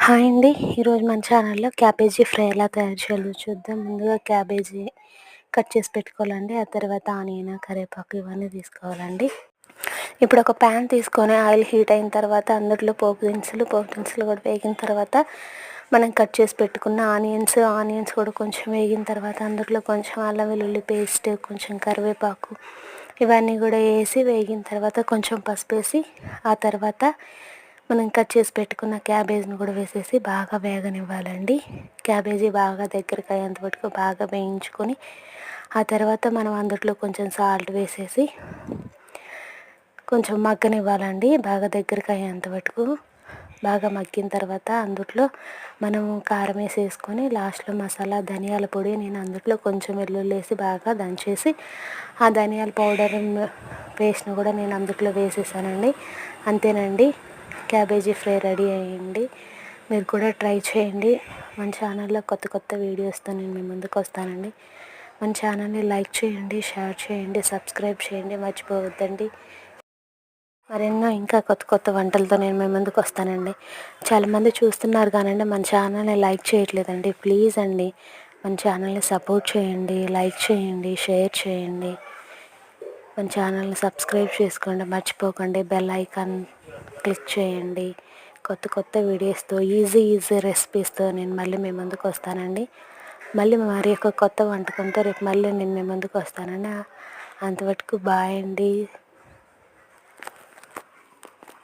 Hi అండి. ఈరోజు మన ఛానల్లో క్యాబేజీ ఫ్రై ఎలా తయారు చేయాలో చూద్దాం. ముందుగా క్యాబేజీ కట్ చేసి పెట్టుకోవాలండి. ఆ తర్వాత ఆనియన్, కరివేపాకు ఇవన్నీ తీసుకోవాలండి. ఇప్పుడు ఒక ప్యాన్ తీసుకొని ఆయిల్ హీట్ అయిన తర్వాత అందులో పోపు దినుసులు కూడా వేగిన తర్వాత మనం కట్ చేసి పెట్టుకున్న ఆనియన్స్ కూడా కొంచెం వేగిన తర్వాత అందులో కొంచెం అల్లం వెల్లుల్లి పేస్ట్, కొంచెం కరివేపాకు ఇవన్నీ కూడా వేసి వేగిన తర్వాత కొంచెం పసుపు వేసి ఆ తర్వాత మనం కట్ చేసి పెట్టుకున్న క్యాబేజ్ని కూడా వేసేసి బాగా వేగనివ్వాలండి. క్యాబేజీ బాగా దగ్గరికి అయ్యేంత వరకు బాగా వేయించుకొని ఆ తర్వాత మనం అందులో కొంచెం సాల్ట్ వేసేసి కొంచెం మగ్గనివ్వాలండి. బాగా దగ్గరికి అయ్యేంత వరకు బాగా మగ్గిన తర్వాత అందులో మనము కారం వేసేసుకొని లాస్ట్లో మసాలా ధనియాల పొడి నేను అందులో కొంచెం వెల్లుల్లి వేసి బాగా దంచేసి ఆ ధనియాల పౌడర్ పేస్ట్ని కూడా నేను అందులో వేసేసానండి. అంతేనండి, క్యాబేజీ ఫ్రై రెడీ అయ్యింది. మీరు కూడా ట్రై చేయండి. మన ఛానల్లో కొత్త వీడియోస్తో నేను మీ ముందుకు వస్తానండి. మన ఛానల్ని లైక్ చేయండి, షేర్ చేయండి, సబ్స్క్రైబ్ చేయండి, మర్చిపోవద్దండి. మరెన్నో ఇంకా కొత్త వంటలతో నేను మీ ముందుకు వస్తానండి. చాలామంది చూస్తున్నారు కానండి మన ఛానల్ని లైక్ చేయట్లేదండి. ప్లీజ్ అండి, మన ఛానల్ని సపోర్ట్ చేయండి, లైక్ చేయండి, షేర్ చేయండి, మన ఛానల్ని సబ్స్క్రైబ్ చేసుకోండి, మర్చిపోకండి. బెల్ ఐకాన్ క్లిక్ చేయండి. కొత్త వీడియోస్తో ఈజీ రెసిపీస్తో నేను మళ్ళీ మీ ముందుకు వస్తానండి. మళ్ళీ మరి ఒక కొత్త వంటకంతో రేపు మళ్ళీ నేను మీ ముందుకు వస్తానండి. అంతవరకు బాయ్ అండి.